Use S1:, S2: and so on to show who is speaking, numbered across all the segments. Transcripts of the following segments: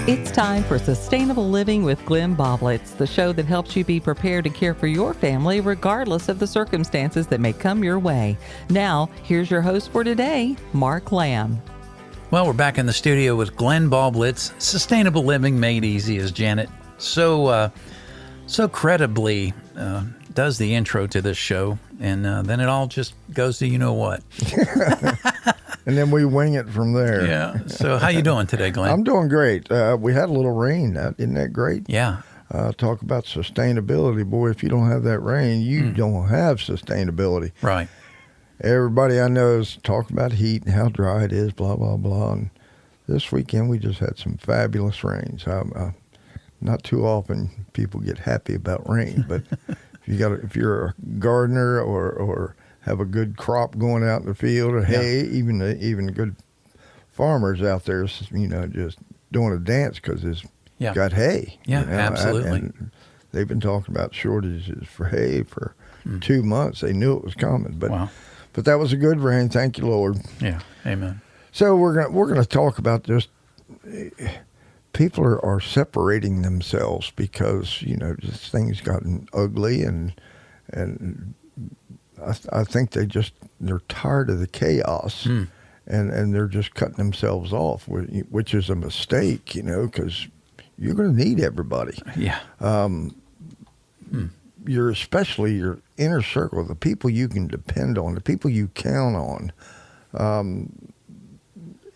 S1: It's time for Sustainable Living with Glenn Boblitz, the show that helps you be prepared to care for your family regardless of the circumstances that may come your way. Now, here's your host for today, Mark Lamb.
S2: Well, we're back in the studio with Glenn Boblitz, Sustainable Living Made Easy, as Janet so credibly does the intro to this show, and then it all just goes to you-know-what.
S3: And then we wing it from there.
S2: Yeah. So how you doing today, Glenn?
S3: I'm doing great. We had a little rain. Isn't that great?
S2: Yeah.
S3: Talk about sustainability. Boy, if you don't have that rain, you don't have sustainability.
S2: Right.
S3: Everybody I know is talking about heat and how dry it is, blah, blah, blah. And this weekend, we just had some fabulous rains. Not too often people get happy about rain, but if you're a gardener or have a good crop going out in the field, or hay, even good farmers out there, just doing a dance because it's got hay.
S2: Yeah, absolutely.
S3: And they've been talking about shortages for hay for 2 months. They knew it was coming, but that was a good rain. Thank you, Lord.
S2: Yeah, amen.
S3: So we're gonna talk about just people are separating themselves because this thing's gotten ugly and I think they're tired of the chaos, and they're just cutting themselves off, which is a mistake, because you're going to need everybody.
S2: Yeah.
S3: Especially your inner circle, the people you can depend on, the people you count on,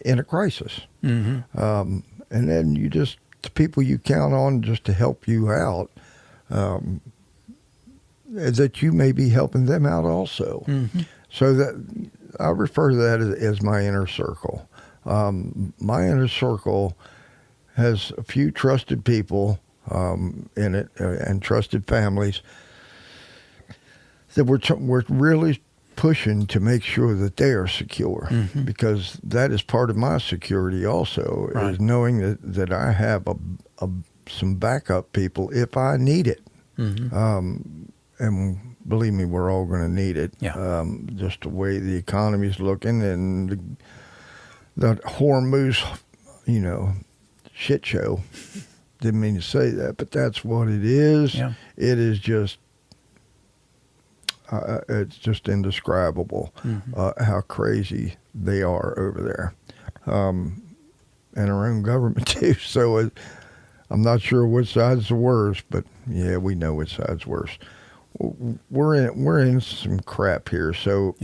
S3: in a crisis. Mm-hmm. And then the people you count on just to help you out, that you may be helping them out also. Mm-hmm. So that I refer to that as my inner circle. My inner circle has a few trusted people in it, and trusted families that we're really pushing to make sure that they are secure, because that is part of my security also, is knowing that I have some backup people if I need it. Mm-hmm. And believe me, we're all going to need it. Yeah. Just the way the economy's looking and the Hormuz, shit show. Didn't mean to say that, but that's what it is. Yeah. It is just, it's just indescribable how crazy they are over there, and our own government too. So I'm not sure which side's the worst, but yeah, we know which side's worse. We're in some crap here, so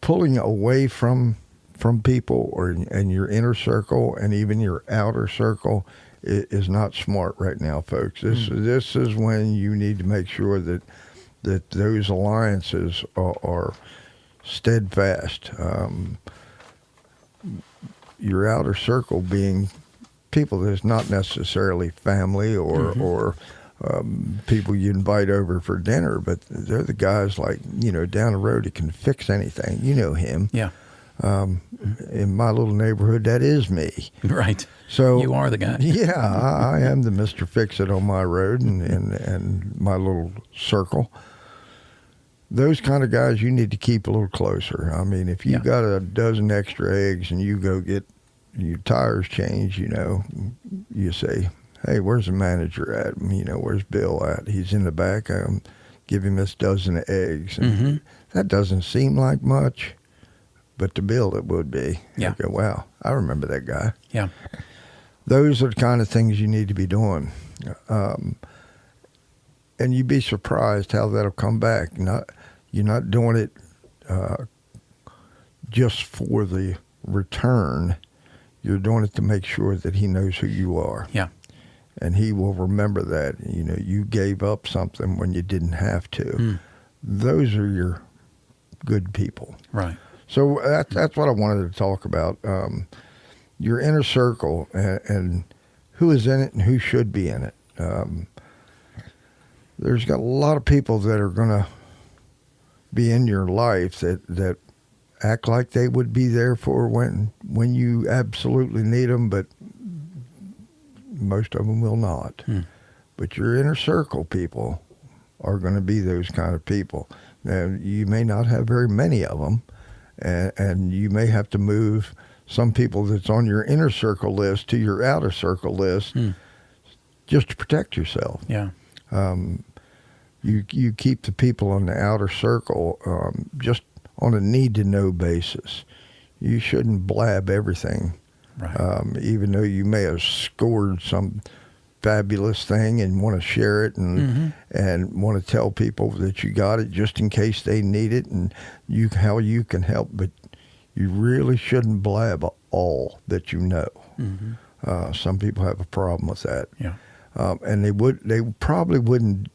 S3: pulling away from people and your inner circle and even your outer circle is not smart right now, folks. This is when you need to make sure that those alliances are steadfast. Your outer circle being people that's not necessarily family or people you invite over for dinner, but they're the guys down the road who can fix anything. You know him. Yeah. In my little neighborhood, that is me. Right. So
S2: you are the guy.
S3: Yeah, I am the Mr. Fix-It on my road and my little circle. Those kind of guys you need to keep a little closer. I mean, if you got a dozen extra eggs and you go get your tires changed, you say, hey, where's the manager at? Where's Bill at? He's in the back. Give him this dozen of eggs. And that doesn't seem like much, but to Bill it would be. Yeah. You go, wow, I remember that guy. Yeah. Those are the kind of things you need to be doing. And you'd be surprised how that'll come back. You're not doing it just for the return. You're doing it to make sure that he knows who you are. Yeah. And he will remember that. You gave up something when you didn't have to. Those are your good people. Right. So that's what I wanted to talk about. Your inner circle and who is in it and who should be in it. There's got a lot of people that are going to be in your life that act like they would be there for when you absolutely need them, but most of them will not. But your inner circle people are going to be those kind of people. Now, you may not have very many of them, and you may have to move some people that's on your inner circle list to your outer circle list, just to protect yourself.
S2: Yeah.
S3: You keep the people on the outer circle just on a need-to-know basis. You shouldn't blab everything,
S2: Right.
S3: even though you may have scored some fabulous thing and want to share it and want to tell people that you got it just in case they need it and how you can help. But you really shouldn't blab all that you know. Some people have a problem with that.
S2: Yeah.
S3: And they probably wouldn't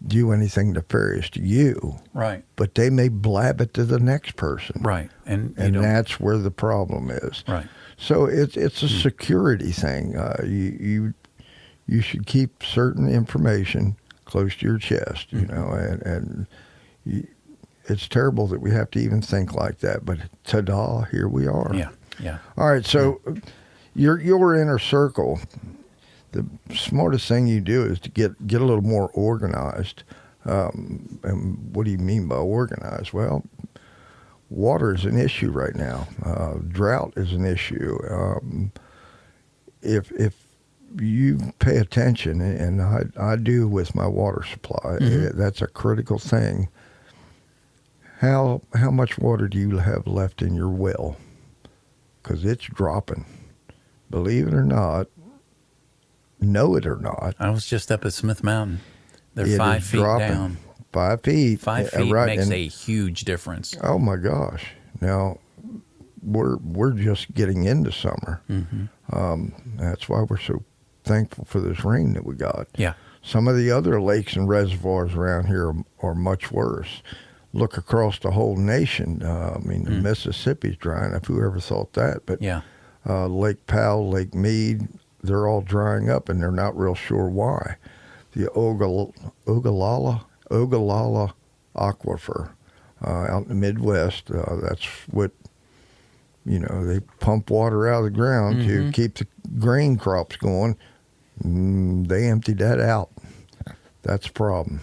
S3: do anything nefarious to you,
S2: Right.
S3: but they may blab it to the next person.
S2: Right. And
S3: that's where the problem is.
S2: Right.
S3: So it's a security thing. You should keep certain information close to your chest, you know, and it's terrible that we have to even think like that, but ta-da, here we are.
S2: Yeah. Yeah.
S3: All right, so your inner circle, the smartest thing you do is to get a little more organized. And what do you mean by organized? Well, water is an issue right now. Drought is an issue. If you pay attention, and I do with my water supply, that's a critical thing. How much water do you have left in your well? Because it's dropping. Believe it or not, know it or not.
S2: I was just up at Smith Mountain. They're
S3: it
S2: 5
S3: is
S2: feet
S3: dropping.
S2: down.
S3: 5 feet.
S2: 5 feet
S3: right,
S2: makes
S3: and-
S2: a huge difference.
S3: Oh my gosh! Now we're just getting into summer. That's why we're so thankful for this rain that we got.
S2: Yeah.
S3: Some of the other lakes and reservoirs around here are much worse. Look across the whole nation. I mean, the Mississippi's drying up. Whoever thought that? But
S2: Yeah.
S3: Lake Powell, Lake Mead, they're all drying up, and they're not real sure why. The Ogallala Aquifer out in the Midwest, that's what, they pump water out of the ground to keep the grain crops going. They emptied that out. That's a problem.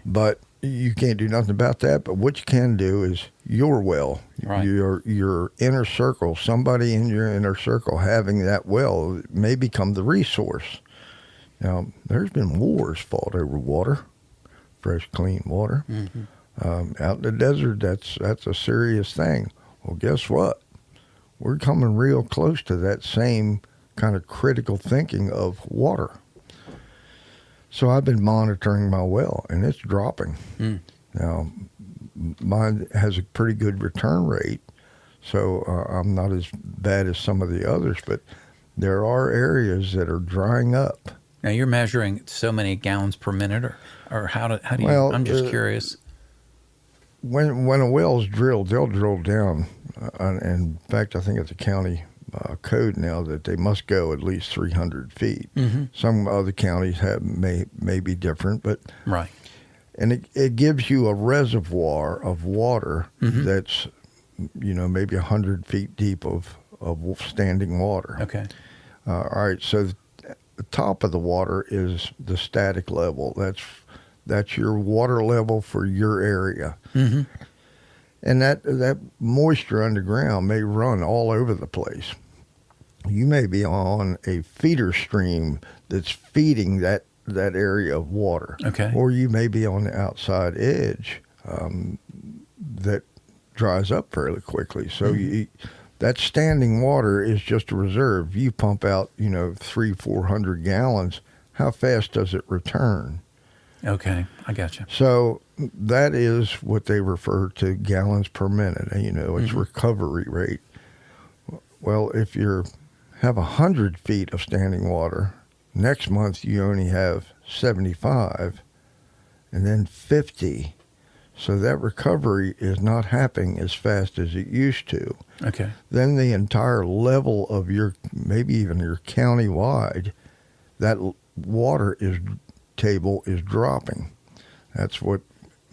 S3: But you can't do nothing about that. But what you can do is your well,
S2: Right.
S3: your inner circle, somebody in your inner circle having that well may become the resource. Now, there's been wars fought over water, fresh, clean water. Out in the desert, that's a serious thing. Well, guess what? We're coming real close to that same kind of critical thinking of water. So I've been monitoring my well, and it's dropping. Now, mine has a pretty good return rate, so I'm not as bad as some of the others, but there are areas that are drying up.
S2: Now you're measuring so many gallons per minute, or how do you?
S3: Well,
S2: I'm just curious.
S3: When a well's drilled, they'll drill down. And in fact, I think it's a county code now that they must go at least 300 feet. Some other counties may be different, but
S2: Right.
S3: and it gives you a reservoir of water that's maybe 100 feet deep of standing water.
S2: Okay.
S3: All right, so the top of the water is the static level. That's your water level for your area. And that moisture underground may run all over the place. You may be on a feeder stream that's feeding that area of water.
S2: Okay.
S3: Or you may be on the outside edge that dries up fairly quickly. So that standing water is just a reserve. You pump out, 300-400 gallons. How fast does it return?
S2: Okay, I got you.
S3: So that is what they refer to gallons per minute. It's recovery rate. Well, if you have 100 feet of standing water, next month you only have 75 and then 50. So that recovery is not happening as fast as it used to.
S2: Okay.
S3: Then the entire level of maybe even your county-wide, that water table is dropping. That's what,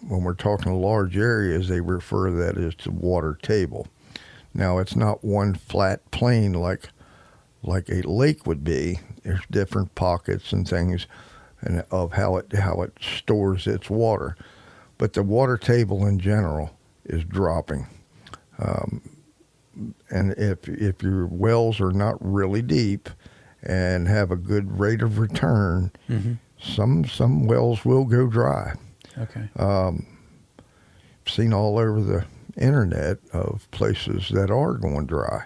S3: when we're talking large areas, they refer to that as the water table. Now, it's not one flat plane like a lake would be. There's different pockets and things and of how it stores its water. But the water table in general is dropping. and if your wells are not really deep and have a good rate of return, some wells will go dry.
S2: Okay.
S3: Seen all over the internet of places that are going dry.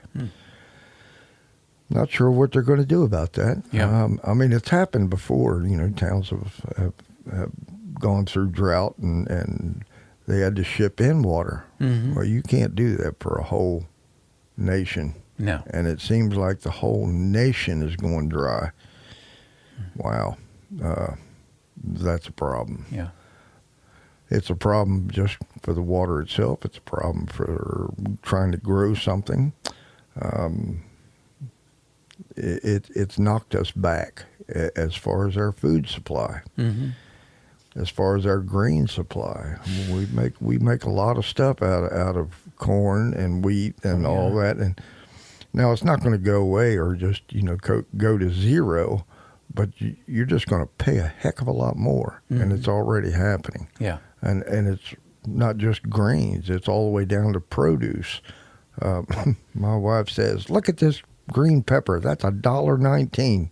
S3: Not sure what they're going to do about that.
S2: Yeah.
S3: I mean, it's happened before. Towns have gone through drought and they had to ship in water. Well, you can't do that for a whole nation.
S2: No.
S3: And it seems like the whole nation is going dry. Wow. That's a problem.
S2: Yeah.
S3: It's a problem just for the water itself. It's a problem for trying to grow something. It's knocked us back as far as our food supply. As far as our grain supply, we make a lot of stuff out of corn and wheat and all that. And now it's not going to go away or just go to zero, but you're just going to pay a heck of a lot more, and it's already happening.
S2: Yeah.
S3: And it's not just grains; it's all the way down to produce. My wife says, "Look at this green pepper. That's $1.19,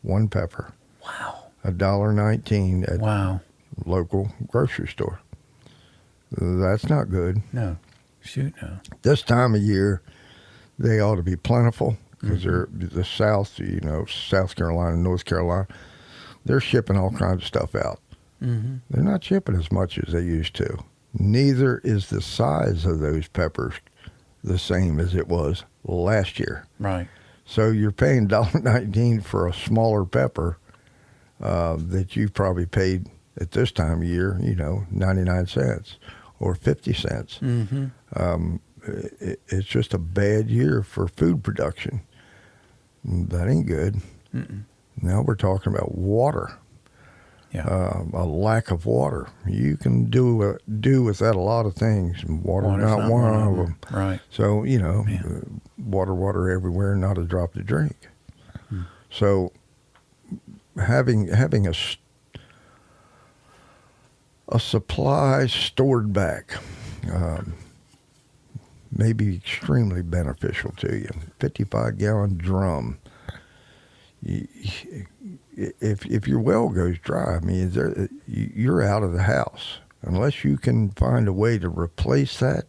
S3: one pepper.
S2: Wow.
S3: $1.19 at
S2: Wow.
S3: local grocery store. That's not good.
S2: No. Shoot, no.
S3: This time of year, they ought to be plentiful because they're the South, South Carolina, North Carolina. They're shipping all kinds of stuff out. They're not shipping as much as they used to. Neither is the size of those peppers the same as it was last year.
S2: Right.
S3: So you're paying $1.19 for a smaller pepper that you probably paid at this time of year, 99 cents or 50 cents. It's just a bad year for food production. That ain't good. Now we're talking about water.
S2: Yeah.
S3: A lack of water. You can do with that a lot of things. Water's not one of them.
S2: Right.
S3: So, water everywhere, not a drop to drink. So having a supply stored back may be extremely beneficial to you. 55-gallon drum. If your well goes dry, I mean, you're out of the house. Unless you can find a way to replace that,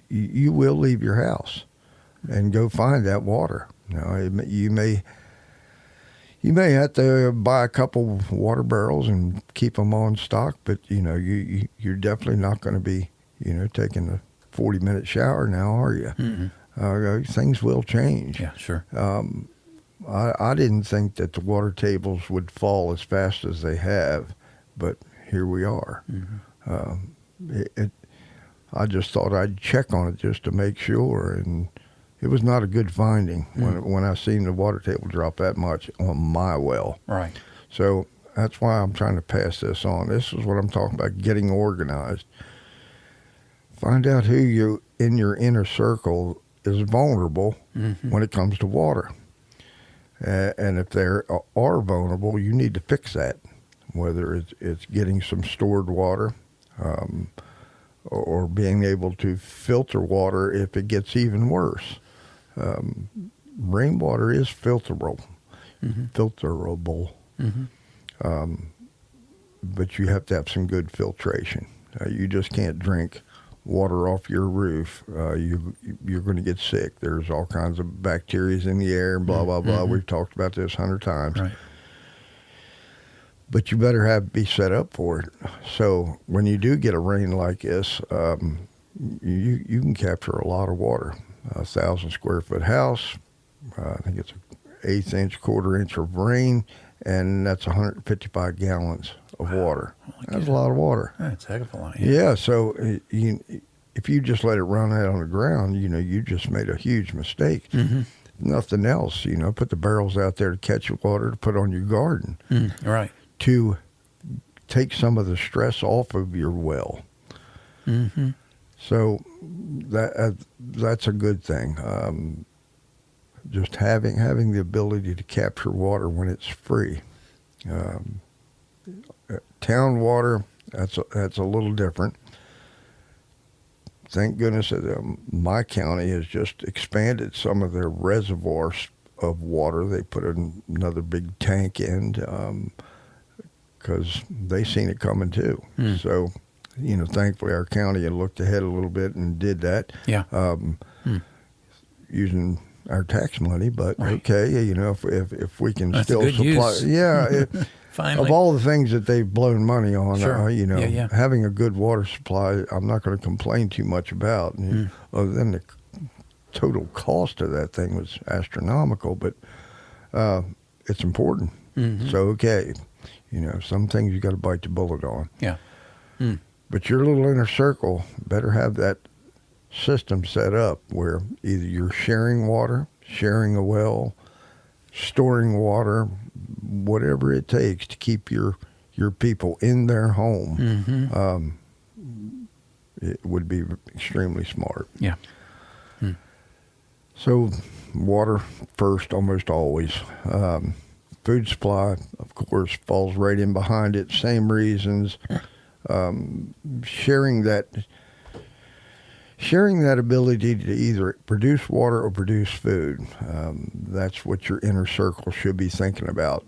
S3: you will leave your house and go find that water. You may have to buy a couple water barrels and keep them on stock, but you're definitely not going to be taking a 40-minute shower now, are you? Things will change.
S2: Yeah, sure.
S3: I didn't think that the water tables would fall as fast as they have, but here we are. I just thought I'd check on it just to make sure, and it was not a good finding when I seen the water table drop that much on my well.
S2: Right.
S3: So that's why I'm trying to pass this on. This is what I'm talking about, getting organized. Find out who you in your inner circle is vulnerable when it comes to water. And if they are vulnerable, you need to fix that, whether it's getting some stored water or being able to filter water if it gets even worse. Rainwater is filterable, but you have to have some good filtration. You just can't drink water off your roof. You're going to get sick. There's all kinds of bacteria in the air and blah, blah, blah. We've talked about this 100 times.
S2: Right.
S3: But you better be set up for it. So when you do get a rain like this, you can capture a lot of water. 1,000 square foot house, I think it's an 1/8 inch, 1/4 inch of rain, and that's 155 gallons of water. That's a lot of water.
S2: That's a heck of a lot.
S3: Yeah, so if you just let it run out on the ground, you just made a huge mistake. Nothing else, put the barrels out there to catch water to put on your garden.
S2: Right.
S3: To take some of the stress off of your well. So that's a good thing. Just having the ability to capture water when it's free. Town water, that's a little different. thank goodness that my county has just expanded some of their reservoirs of water. They put another big tank in because they seen it coming too. So, thankfully our county had looked ahead a little bit and did that.
S2: Yeah.
S3: Using our tax money, but
S2: Right.
S3: okay, if we can
S2: That's a
S3: still
S2: good
S3: supply,
S2: use. Finally.
S3: of all the things that they've blown money on,
S2: Sure. Yeah.
S3: having a good water supply, I'm not going to complain too much about. Other than the total cost of that thing was astronomical, but it's important. So okay, some things you got to bite the bullet on.
S2: Yeah.
S3: But your little inner circle better have that system set up where either you're sharing water, sharing a well, storing water, whatever it takes to keep your people in their home. It would be extremely smart.
S2: Yeah.
S3: So water first almost always. Food supply, of course, falls right in behind it. Same reasons. Sharing that ability to either produce water or produce food. That's what your inner circle should be thinking about.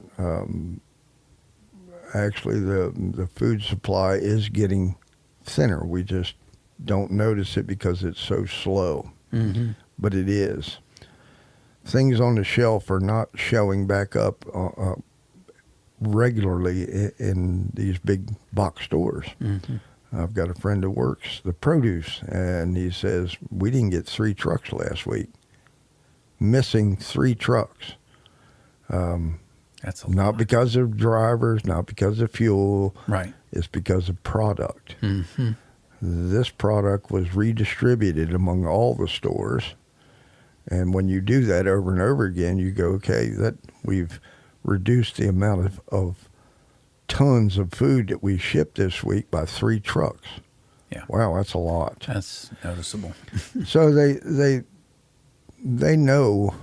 S3: Actually, the food supply is getting thinner. We just don't notice it because it's so slow. But it is. Things on the shelf are not showing back up regularly in these big box stores. I've got a friend who works the produce, and he says, we didn't get 3 trucks last week. Missing 3 trucks.
S2: That's a
S3: Not
S2: lot.
S3: because of drivers, not because of fuel.
S2: Right.
S3: It's because of product. This product was redistributed among all the stores. And when you do that over and over again, you go, okay, that we've reduced the amount of tons of food that we shipped this week by 3 trucks.
S2: Yeah.
S3: Wow, that's a lot.
S2: That's noticeable.
S3: So they know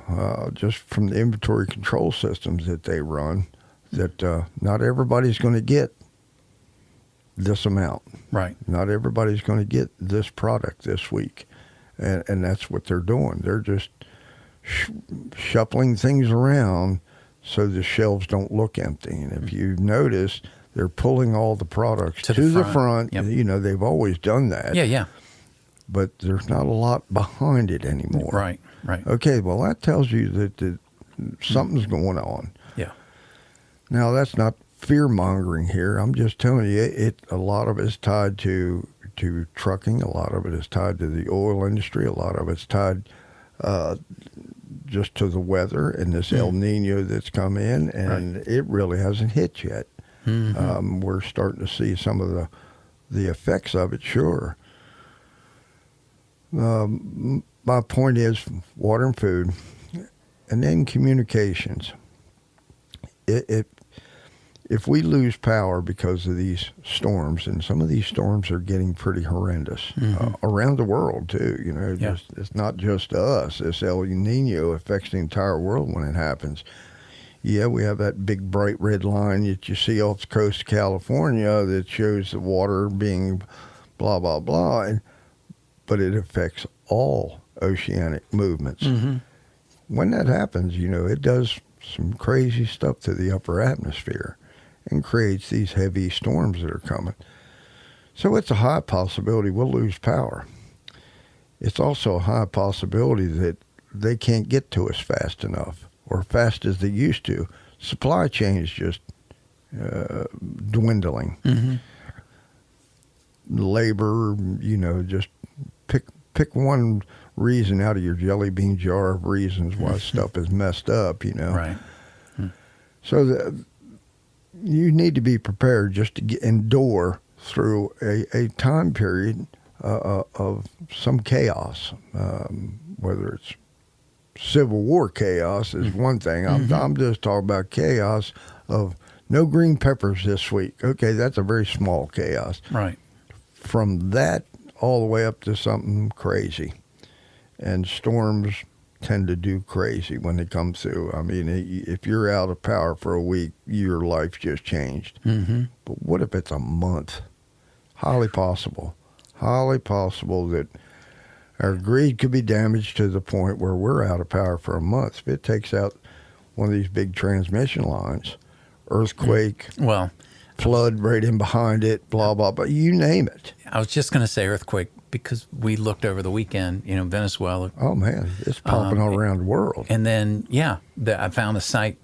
S3: just from the inventory control systems that they run that not everybody's going to get this amount.
S2: Right.
S3: Not everybody's going to get this product this week. And that's what they're doing. They're just shuffling things around so the shelves don't look empty. And if you notice, they're pulling all the products to the front.
S2: Yep.
S3: They've always done that.
S2: Yeah.
S3: But there's not a lot behind it anymore.
S2: Right.
S3: Okay, well, that tells you that something's going on.
S2: Yeah.
S3: Now, that's not fear-mongering here. I'm just telling you, a lot of it is tied to trucking. A lot of it is tied to the oil industry. A lot of it's tied just to the weather and this El Nino that's come in, and it really hasn't hit yet. We're starting to see some of the effects of it, sure. My point is water and food, and then communications. If we lose power because of these storms, and some of these storms are getting pretty horrendous around the world too, it's not just us. This El Nino affects the entire world when it happens. Yeah, we have that big bright red line that you see off the coast of California that shows the water being blah, blah, blah, but it affects all oceanic movements. When that happens, it does some crazy stuff to the upper atmosphere and creates these heavy storms that are coming. So it's a high possibility we'll lose power. It's also a high possibility that they can't get to us fast enough or fast as they used to. Supply chains just dwindling. Labor, just pick one reason out of your jelly bean jar of reasons why stuff is messed up,
S2: Right.
S3: So you need to be prepared just to endure through a time period of some chaos, whether it's Civil War chaos is one thing. I'm just talking about chaos of no green peppers this week. Okay, that's a very small chaos.
S2: Right.
S3: From that all the way up to something crazy. And storms tend to do crazy when they come through. I mean, if you're out of power for a week, your life just changed. But what if it's a month? Highly possible that Our grid could be damaged to the point where we're out of power for a month. If it takes out one of these big transmission lines, earthquake,
S2: Well,
S3: flood right in behind it, blah, blah, blah, you name it.
S2: I was just going to say earthquake because we looked over the weekend, Venezuela.
S3: Oh, man, it's popping all around the world.
S2: And then, I found a site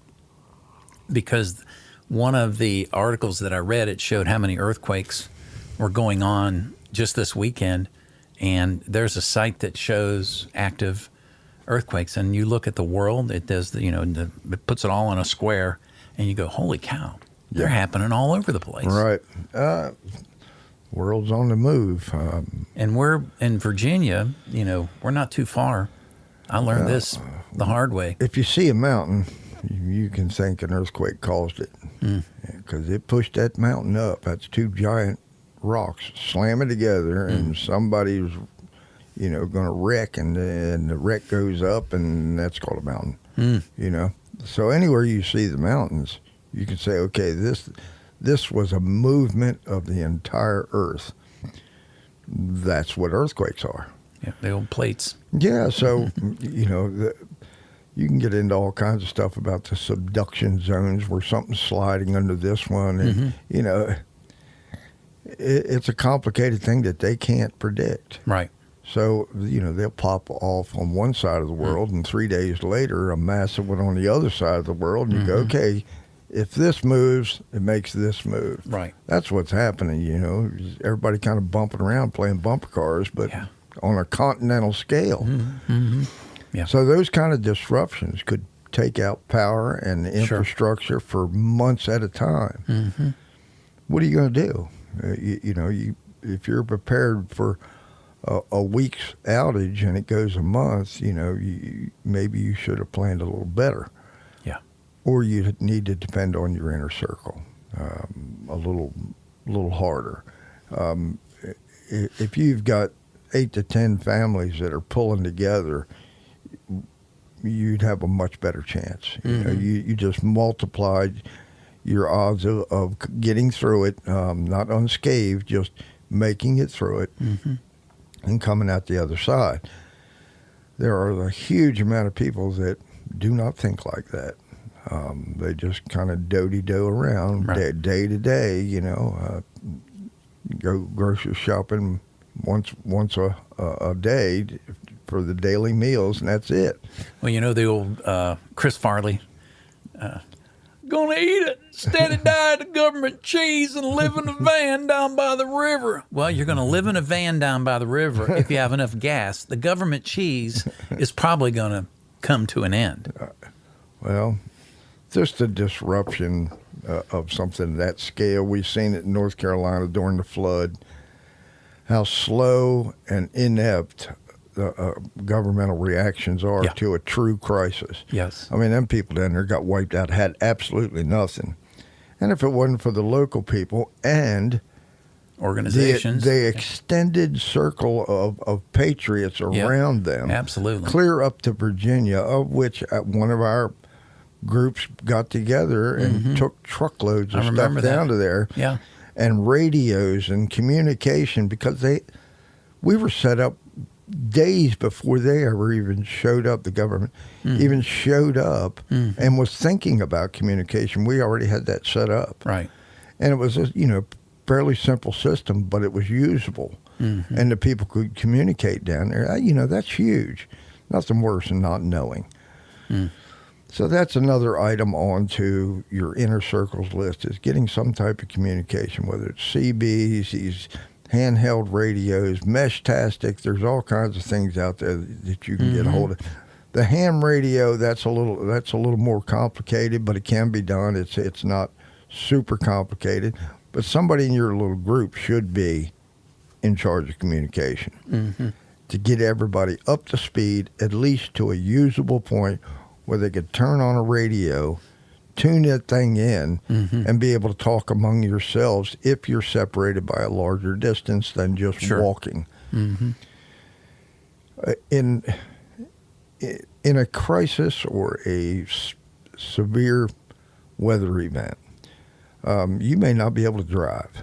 S2: because one of the articles that I read, it showed how many earthquakes were going on just this weekend. And there's a site that shows active earthquakes. And you look at the world, it does, it puts it all in a square. And you go, holy cow, they're happening all over the place.
S3: Right. World's on the move.
S2: And we're in Virginia, we're not too far. I learned this the hard way.
S3: If you see a mountain, you can think an earthquake caused it. Because it pushed that mountain up. That's two giant rocks slamming together, and somebody's, going to wreck, and the wreck goes up, and that's called a mountain. So anywhere you see the mountains, you can say, okay, this was a movement of the entire earth. That's what earthquakes are.
S2: Yeah, the old plates.
S3: Yeah, so, you can get into all kinds of stuff about the subduction zones where something's sliding under this one. And, it's a complicated thing that they can't predict.
S2: Right.
S3: So, they'll pop off on one side of the world, and 3 days later, a massive one on the other side of the world. And you go, okay, if this moves, it makes this move.
S2: Right.
S3: That's what's happening, Everybody kind of bumping around playing bumper cars, but on a continental scale.
S2: Yeah.
S3: So those kind of disruptions could take out power and infrastructure for months at a time. What are you going to do? If you're prepared for a week's outage and it goes a month, maybe you should have planned a little better.
S2: Yeah.
S3: Or you need to depend on your inner circle a little harder. If you've got 8 to 10 families that are pulling together, you'd have a much better chance. You just multiplied your odds of getting through it, not unscathed, just making it through it and coming out the other side. There are a huge amount of people that do not think like that. They just kind of do around day to day, go grocery shopping once a day for the daily meals, and that's it.
S2: Well, the old Chris Farley, gonna eat it, steady diet of government cheese, and live in a van down by the river. Well, you're gonna live in a van down by the river if you have enough gas. The government cheese is probably gonna come to an end.
S3: Well, just a disruption of something that scale. We've seen it in North Carolina during the flood, how slow and inept governmental reactions are to a true crisis.
S2: Yes.
S3: I mean, them people down there got wiped out, had absolutely nothing. And if it wasn't for the local people and
S2: organizations,
S3: the extended circle of patriots around them,
S2: absolutely,
S3: clear up to Virginia, of which one of our groups got together and took truckloads of stuff down to there.
S2: Yeah.
S3: And radios and communication, because we were set up days before they ever even showed up. The government even showed up and was thinking about communication. We already had that set up.
S2: Right.
S3: And it was a fairly simple system, but it was usable. And the people could communicate down there. That's huge. Nothing worse than not knowing. So that's another item onto your inner circles list, is getting some type of communication, whether it's CBs, these handheld radios, Meshtastic. There's all kinds of things out there that you can get a hold of. The ham radio, that's a little more complicated, but it can be done. It's not super complicated, but somebody in your little group should be in charge of communication to get everybody up to speed, at least to a usable point where they could turn on a radio, tune that thing in, and be able to talk among yourselves if you're separated by a larger distance than just walking. In a crisis or a severe weather event, you may not be able to drive.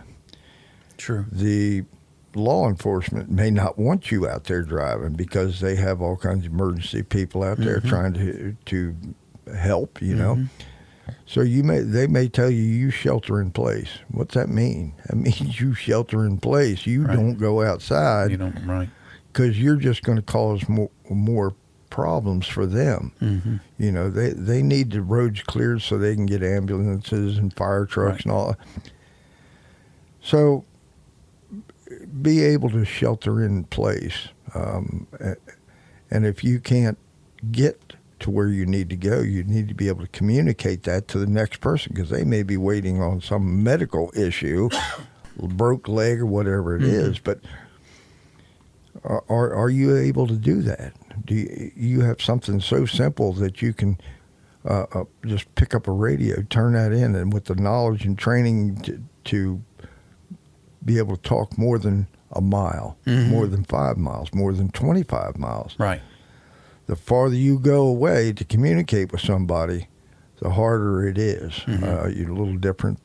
S2: True.
S3: The law enforcement may not want you out there driving because they have all kinds of emergency people out there trying to help, you know. So they may tell you shelter in place. What's that mean? That means you shelter in place. You don't go outside.
S2: You don't, right.
S3: Because you're just going to cause more problems for them. You know, they need the roads cleared so they can get ambulances and fire trucks and all. So be able to shelter in place. And if you can't get to where you need to go, you need to be able to communicate that to the next person because they may be waiting on some medical issue, broke leg or whatever it is. But are you able to do that? Do you have something so simple that you can just pick up a radio, turn that in, and with the knowledge and training to be able to talk more than a mile, more than 5 miles, more than 25 miles.
S2: Right.
S3: The farther you go away to communicate with somebody, the harder it is. You little different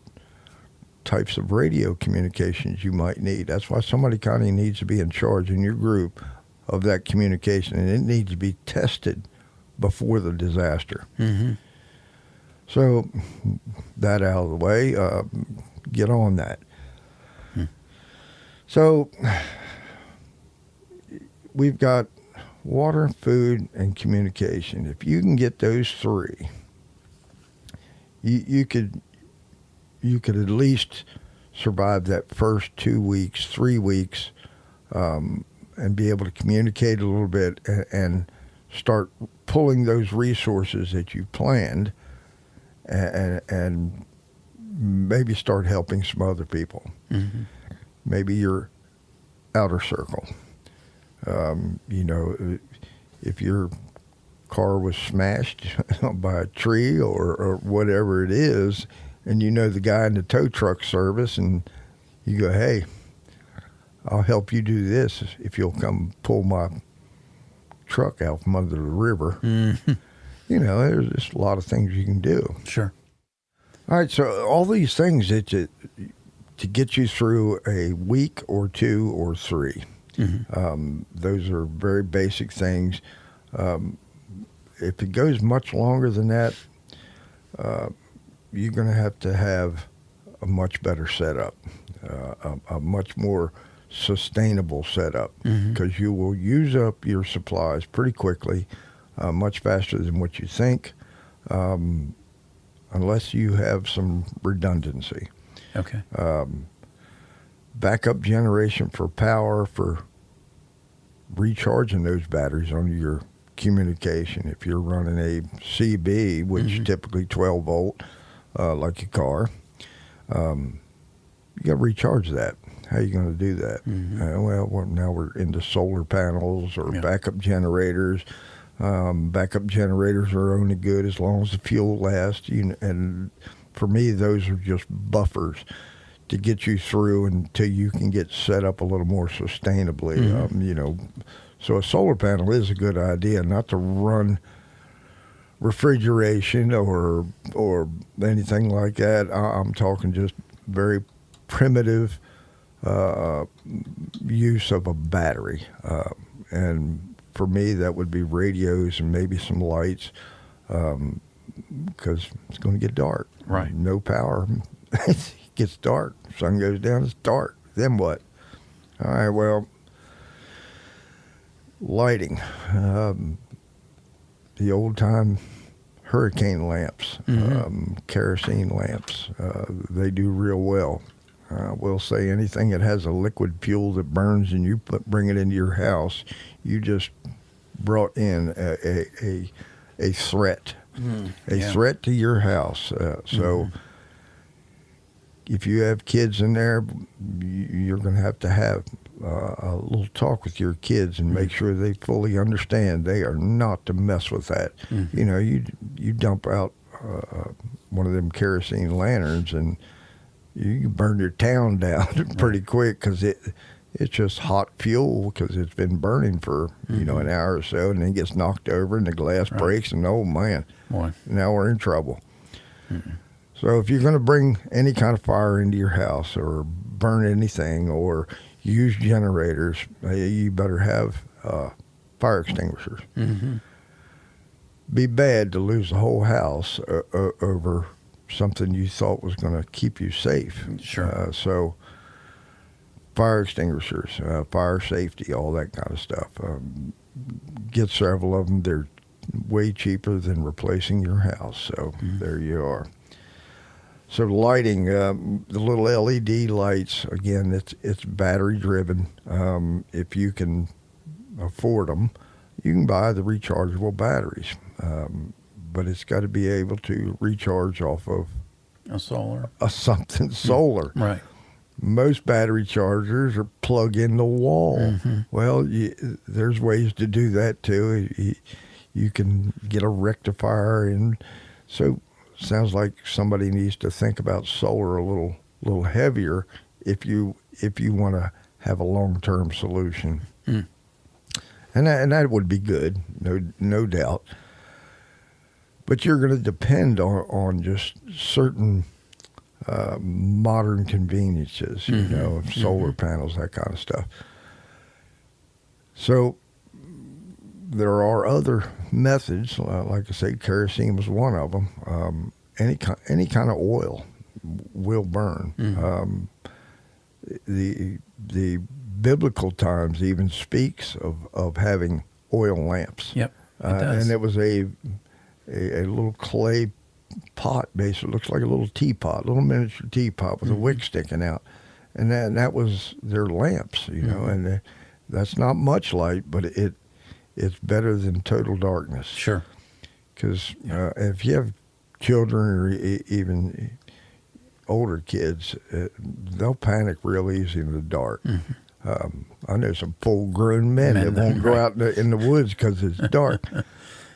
S3: types of radio communications you might need. That's why somebody kind of needs to be in charge in your group of that communication, and it needs to be tested before the disaster. So that out of the way, get on that. So we've got water, food, and communication. If you can get those three, you could at least survive that first 2 weeks, 3 weeks, and be able to communicate a little bit and start pulling those resources that you planned and maybe start helping some other people. Maybe your outer circle. You know, if your car was smashed by a tree or whatever it is, and you know the guy in the tow truck service, and you go, hey, I'll help you do this if you'll come pull my truck out from under the river. You know, there's just a lot of things you can do.
S2: Sure.
S3: All right, so all these things to get you through a week or 2 or 3. Those are very basic things. If it goes much longer than that, you're going to have a much better setup, a much more sustainable setup, because you will use up your supplies pretty quickly, much faster than what you think, unless you have some redundancy.
S2: Okay.
S3: Backup generation for power, for recharging those batteries on your communication. If you're running a CB, which typically 12 volt, like your car, you got to recharge that. How are you going to do that? Well, now we're into solar panels or backup generators. Backup generators are only good as long as the fuel lasts. And for me, those are just buffers to get you through until you can get set up a little more sustainably. You know, so a solar panel is a good idea, not to run refrigeration or anything like that. I'm talking just very primitive use of a battery. And for me, that would be radios and maybe some lights, because it's going to get dark.
S2: Right.
S3: No power. It gets dark. Sun goes down, it's dark. Then what? All right, well, lighting. The old-time hurricane lamps, kerosene lamps, they do real well. We'll say anything that has a liquid fuel that burns and you bring it into your house, you just brought in a threat, threat to your house. So if you have kids in there, you're going to have a little talk with your kids and make sure they fully understand they are not to mess with that. You know, you dump out one of them kerosene lanterns and you burn your town down pretty quick, because it's just hot fuel because it's been burning for an hour or so, and then it gets knocked over and the glass breaks, and oh man, now we're in trouble. So if you're going to bring any kind of fire into your house or burn anything, or used generators, you better have fire extinguishers.
S2: Mm-hmm.
S3: Be bad to lose the whole house over something you thought was going to keep you safe.
S2: Sure.
S3: So fire extinguishers, fire safety, all that kind of stuff. Get several of them. They're way cheaper than replacing your house. So there you are. So lighting, the little LED lights, again, it's battery driven. If you can afford them, you can buy the rechargeable batteries. But it's got to be able to recharge off of
S2: A solar.
S3: something solar.
S2: Right.
S3: Most battery chargers are plug in the wall.
S2: Mm-hmm.
S3: Well, there's ways to do that too. You can get a rectifier, and so sounds like somebody needs to think about solar a little heavier if you want to have a long-term solution.
S2: Mm.
S3: And that would be good, no doubt. But you're going to depend on just certain modern conveniences, of solar panels, that kind of stuff. So there are other methods, like I say, kerosene was one of them. Any kind of oil will burn. The biblical times even speaks of having oil lamps.
S2: Yep. It does.
S3: And it was a little clay pot, basically. It looks like a little teapot, little miniature teapot with a wick sticking out. And that was their lamps, and that's not much light, but it's better than total darkness.
S2: Sure.
S3: Because if you have children or even older kids, they'll panic real easy in the dark. I know some full-grown men that won't go out in the woods because it's dark.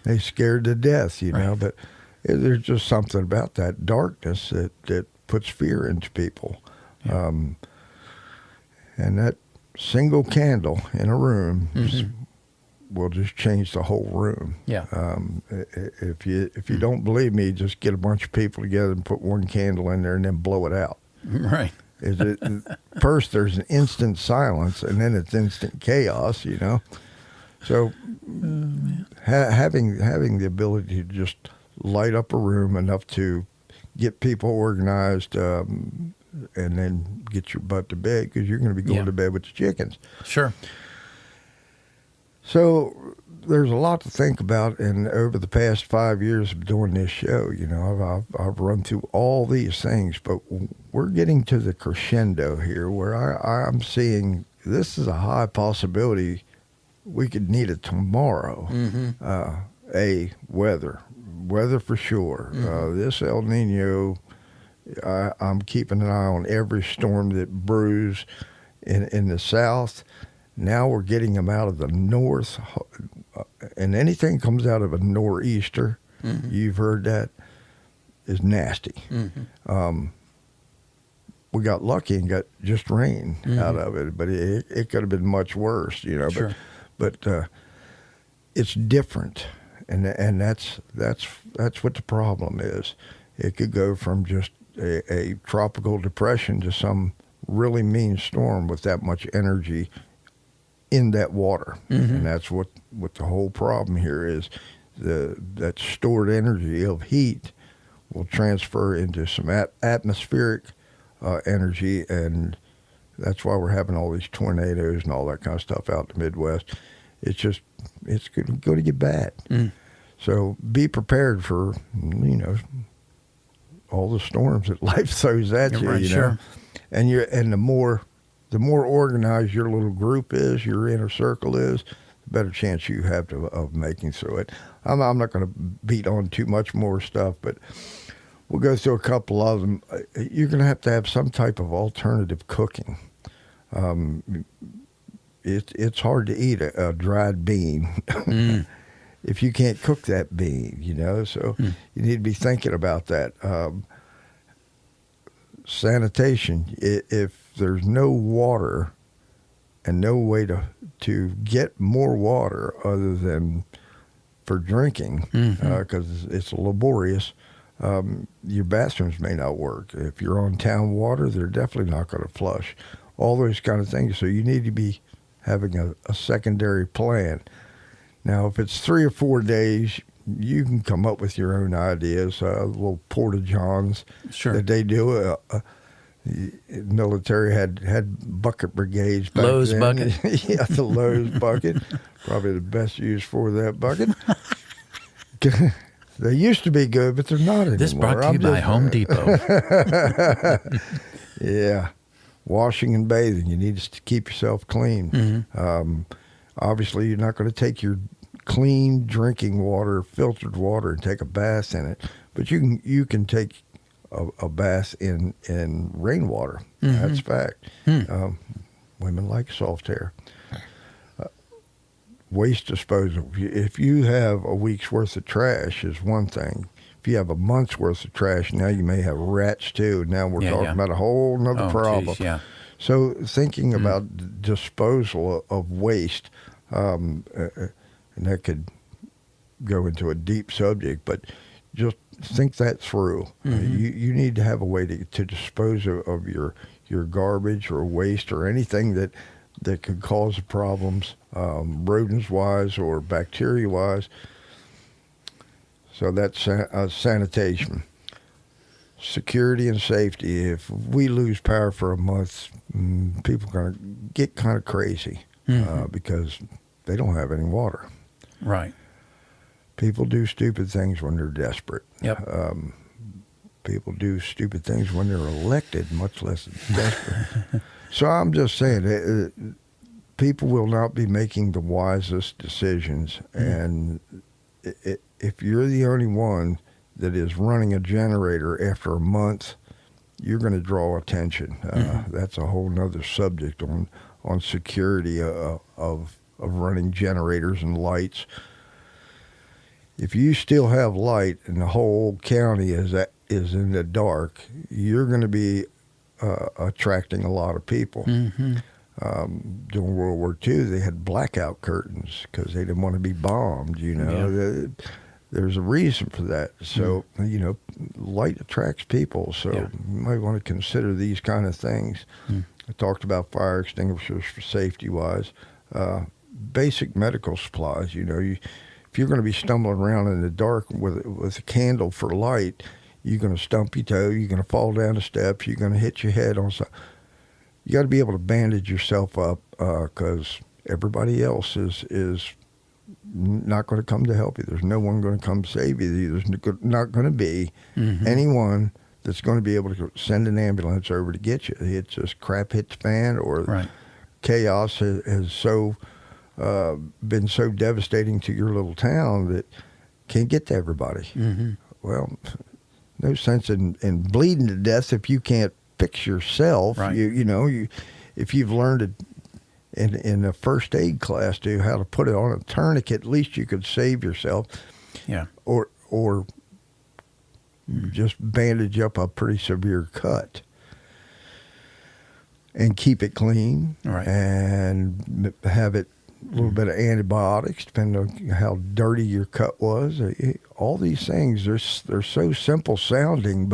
S3: They're scared to death, but there's just something about that darkness that puts fear into people.
S2: Yeah.
S3: And that single candle in a room will just change the whole room.
S2: Yeah.
S3: If you don't believe me, just get a bunch of people together and put one candle in there and then blow it out.
S2: Right.
S3: First, there's an instant silence, and then it's instant chaos. So having the ability to just light up a room enough to get people organized, and then get your butt to bed, because you're going to be going to bed with the chickens.
S2: Sure.
S3: So there's a lot to think about, and over the past 5 years of doing this show, I've run through all these things, but we're getting to the crescendo here where I'm seeing this is a high possibility we could need it tomorrow. Weather for sure. This El Nino, I'm keeping an eye on every storm that brews in the south. Now we're getting them out of the north, and anything comes out of a nor'easter, you've heard that, is nasty. We got lucky and got just rain out of it, but it could have been much worse,
S2: Sure.
S3: But it's different, and that's what the problem is. It could go from just a tropical depression to some really mean storm with that much energy in that water. And that's what the whole problem here is. That stored energy of heat will transfer into some atmospheric energy, and that's why we're having all these tornadoes and all that kind of stuff out in the Midwest. It's going to get bad. So be prepared for all the storms that life throws at you.
S2: Right, sure.
S3: And the more organized your little group is, your inner circle is, the better chance you have of making through it. I'm not going to beat on too much more stuff, but we'll go through a couple of them. You're going to have some type of alternative cooking. It's hard to eat a dried bean if you can't cook that bean, so you need to be thinking about that. Sanitation, if there's no water and no way to get more water other than for drinking, because it's laborious, your bathrooms may not work. If you're on town water, they're definitely not going to flush. all those kind of things. So you need to be having a secondary plan. Now, if it's 3 or 4 days, you can come up with your own ideas, little porta-johns
S2: Sure.
S3: that they do. The military had bucket brigades back
S2: Lowe's
S3: then.
S2: bucket.
S3: Yeah, the Lowe's bucket. Probably the best use for that bucket. They used to be good, but they're not anymore.
S2: This brought to you by Home Depot.
S3: Yeah. Washing and bathing. You need to keep yourself clean.
S2: Mm-hmm.
S3: Obviously, you're not going to take your clean drinking water, filtered water, and take a bath in it. But you can take a bath in rainwater.
S2: Mm-hmm.
S3: That's fact. Women like soft hair. Waste disposal. If you have a week's worth of trash is one thing. If you have a month's worth of trash, now you may have rats too. Now we're talking about a whole nother problem.
S2: Geez, yeah.
S3: So thinking about disposal of waste, and that could go into a deep subject, but just think that through. You need to have a way to dispose of your garbage or waste or anything that could cause problems, rodents-wise or bacteria-wise. So that's sanitation. Security and safety. If we lose power for a month, people are going to get kind of crazy because they don't have any water.
S2: Right.
S3: People do stupid things when they're desperate.
S2: Yep.
S3: People do stupid things when they're elected, much less desperate. So I'm just saying, people will not be making the wisest decisions. And if you're the only one that is running a generator after a month, you're going to draw attention. That's a whole nother subject on security of running generators and lights. If you still have light and the whole county is in the dark, you're going to be attracting a lot of people. During World War II, they had blackout curtains because they didn't want to be bombed. There's a reason for that. So light attracts people. So you might want to consider these kind of things. I talked about fire extinguishers for safety wise. Basic medical supplies. If you're going to be stumbling around in the dark with a candle for light, you're going to stump your toe, you're going to fall down the steps, you're going to hit your head on something. You got to be able to bandage yourself up because everybody else is not going to come to help you. There's no one going to come save you. There's not going to be anyone that's going to be able to send an ambulance over to get you. It's just crap hit the fan or chaos has so been so devastating to your little town that can't get to everybody. Well, no sense in bleeding to death if you can't fix yourself.
S2: Right.
S3: If you've learned it in a first aid class to how to put it on a tourniquet, at least you could save yourself.
S2: Yeah.
S3: Or just bandage up a pretty severe cut and keep it clean.
S2: Right.
S3: And have it a little bit of antibiotics, depending on how dirty your cut was. All these things, they're so simple sounding,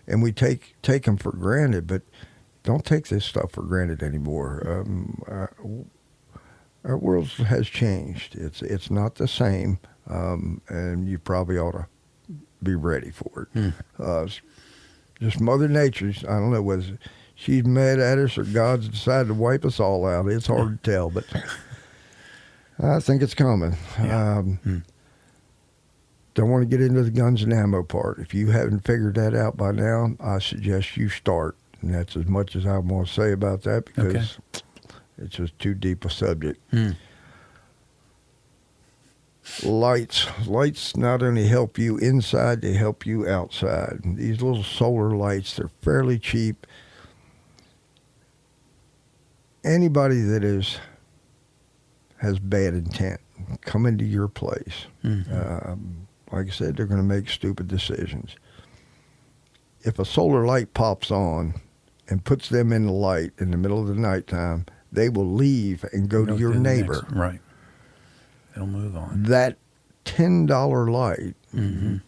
S3: and we take them for granted, but don't take this stuff for granted anymore. Our world has changed. It's not the same, and you probably ought to be ready for it. Just Mother Nature's, I don't know whether she's mad at us or God's decided to wipe us all out. It's hard to tell, but I think it's coming.
S2: Yeah.
S3: Don't want to get into the guns and ammo part. If you haven't figured that out by now, I suggest you start. And that's as much as I want to say about that because it's just too deep a subject. Lights not only help you inside, they help you outside. And these little solar lights, they're fairly cheap. Anybody that has bad intent come into your place. Like I said, they're going to make stupid decisions. If a solar light pops on and puts them in the light in the middle of the nighttime, they will leave and go to your neighbor.
S2: Right. They'll move on.
S3: That $10 light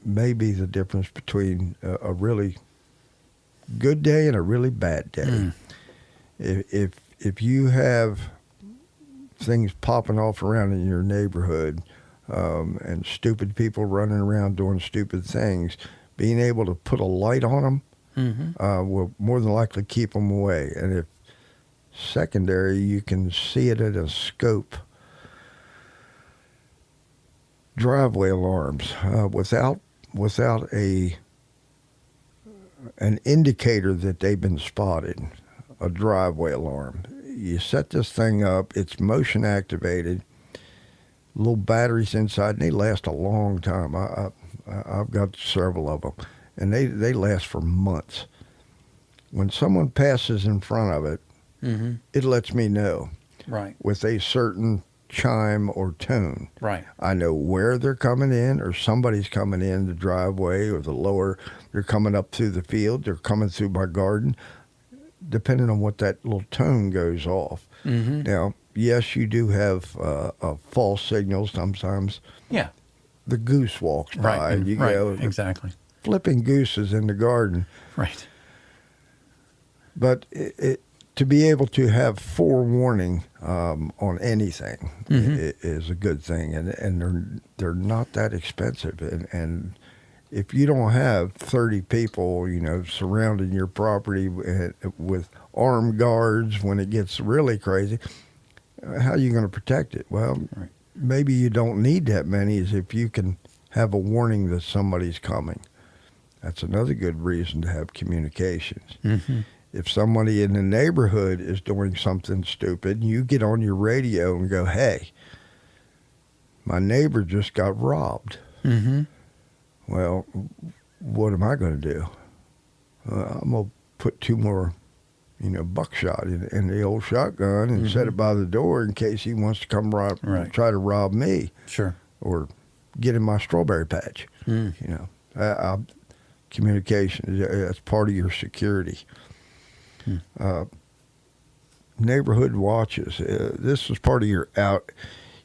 S3: may be the difference between a really good day and a really bad day. If you have things popping off around in your neighborhood, and stupid people running around doing stupid things, being able to put a light on them will more than likely keep them away. And if secondary, you can see it at a scope. Driveway alarms, without an indicator that they've been spotted, a driveway alarm. You set this thing up, it's motion activated, little batteries inside, and they last a long time. I've got several of them, and they last for months. When someone passes in front of it, it lets me know.
S2: Right.
S3: With a certain chime or tone.
S2: Right.
S3: I know where they're coming in, or somebody's coming in the driveway or the lower. They're coming up through the field. They're coming through my garden, depending on what that little tone goes off. Now, yes, you do have false signals sometimes.
S2: Yeah.
S3: The goose walks by.
S2: Right.
S3: And you
S2: right.
S3: go,
S2: Exactly.
S3: flipping gooses in the garden.
S2: Right.
S3: But to be able to have forewarning on anything is a good thing, and they're not that expensive. And if you don't have 30 people, surrounding your property with armed guards when it gets really crazy, how are you going to protect it? Well, maybe you don't need that many, as if you can have a warning that somebody's coming. That's another good reason to have communications. If somebody in the neighborhood is doing something stupid, you get on your radio and go, hey, my neighbor just got robbed. Well, what am I going to do? I'm going to put 2 more, buckshot in the old shotgun and set it by the door in case he wants to come try to rob me.
S2: Sure.
S3: Or get in my strawberry patch. Communication, that's part of your security. Neighborhood watches. This is part of your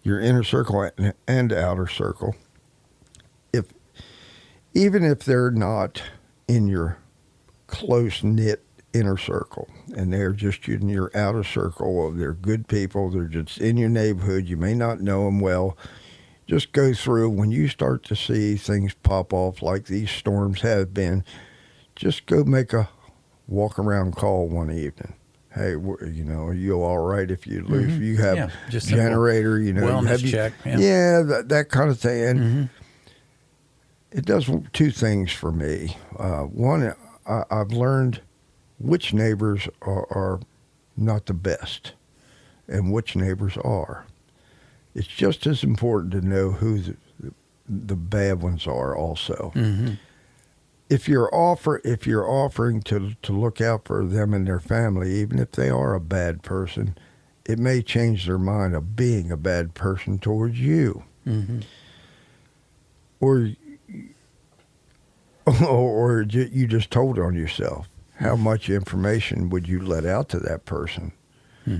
S3: inner circle and outer circle. Even if they're not in your close-knit inner circle, and they're just in your outer circle, they're good people, they're just in your neighborhood, you may not know them well, just go through. When you start to see things pop off like these storms have been, just go make a walk-around call one evening. Hey, are you all right if you lose? You have
S2: just
S3: generator,
S2: wellness check.
S3: That kind of thing. And it does 2 things for me. One, I've learned which neighbors are not the best and which neighbors are. It's just as important to know who the bad ones are also. If you're offering to look out for them and their family, even if they are a bad person, it may change their mind of being a bad person towards you. Or you just told on yourself. How much information would you let out to that person?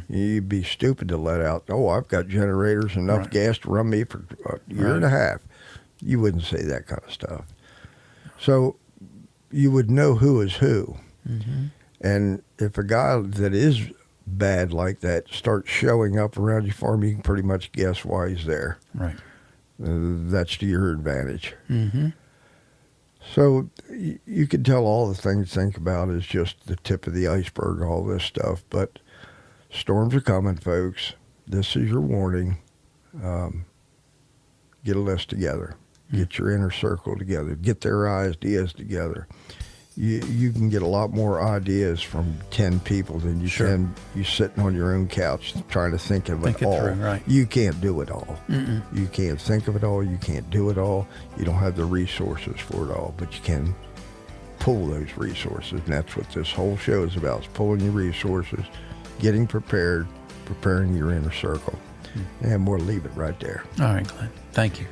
S3: You'd be stupid to let out, I've got generators, enough gas to run me for a year and a half. You wouldn't say that kind of stuff. So you would know who is who. And if a guy that is bad like that starts showing up around your farm, you can pretty much guess why he's there.
S2: Right.
S3: That's to your advantage. So you can tell all the things to think about is just the tip of the iceberg, all this stuff. But storms are coming, folks. This is your warning. Get a list together. Get your inner circle together. Get their ideas together. You can get a lot more ideas from 10 people than you can you sitting on your own couch trying to think of it all.
S2: Through,
S3: You can't do it all. You can't think of it all. You can't do it all. You don't have the resources for it all, but you can pull those resources. And that's what this whole show is about, is pulling your resources, getting prepared, preparing your inner circle. And we'll leave it right there.
S2: All right, Glenn. Thank you.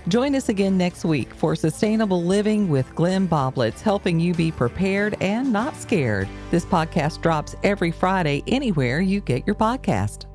S1: Join us again next week for Sustainable Living with Glenn Boblitz, helping you be prepared and not scared. This podcast drops every Friday anywhere you get your podcast.